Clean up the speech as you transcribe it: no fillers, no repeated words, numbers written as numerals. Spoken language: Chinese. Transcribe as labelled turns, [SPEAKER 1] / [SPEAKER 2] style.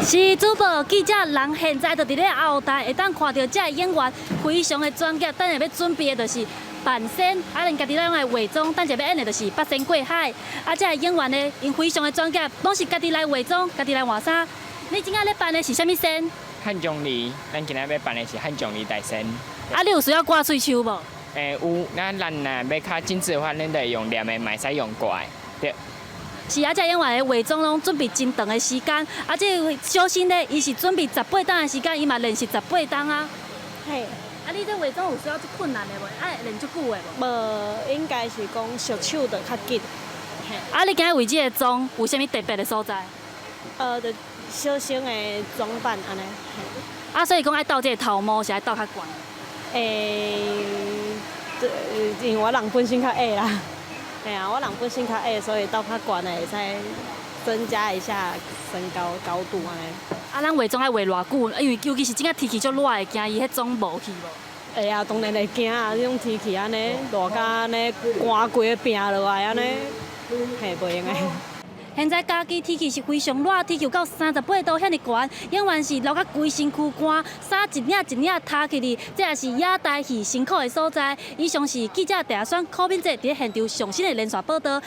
[SPEAKER 1] 是主播记者，人现在就伫咧后台，会当看到这个演员非常的专业，等下要准备的就是扮身，啊，连家己来伪装，等下要演的就是八仙过海。啊，这个演员呢，因非常的专业，拢是家己来伪装，家己来换衫。你今仔咧扮的是啥物身？
[SPEAKER 2] 汉钟离，咱今仔要扮的是汉钟离大身。
[SPEAKER 1] 啊，你有需要挂喙鬚无？
[SPEAKER 2] 有，咱若要较精致的话，咱就会用念的，嘛会使用挂的，对。
[SPEAKER 1] 是啊，这演员的伪装拢准备真长的时间，啊，这个小新呢，伊是准备18档的时间，伊嘛练习18档啊。
[SPEAKER 3] 嘿，
[SPEAKER 1] 啊，你这伪装有需要困难的无？爱练足久的无？
[SPEAKER 3] 无，应该是讲熟手就较紧。嘿，
[SPEAKER 1] 啊，你今日为这个妆有啥物特别的所在？
[SPEAKER 3] 就小型的装扮安尼。
[SPEAKER 1] 啊，所以讲爱斗这个头毛是爱斗较悬。
[SPEAKER 3] 因为我人本身较矮啦。嘿啊，我人本身较矮，所以斗较悬的会使增加一下身高度安尼。
[SPEAKER 1] 啊，咱化妆爱化偌久？因为尤其是即个天气足热的，惊伊迄妆无去无？
[SPEAKER 3] 会啊，当然会惊啊！这种天气安尼热甲安尼寒规个拼落来安尼，嘿，袂用诶。
[SPEAKER 1] 现在家己天气是非常热，天气有到38度遐尼悬，演员是流到规身躯汗，衫一领一领塌起哩，这也是野台戏辛苦的所在。以上是记者陈选柯敏哲伫现场上新的连续报道。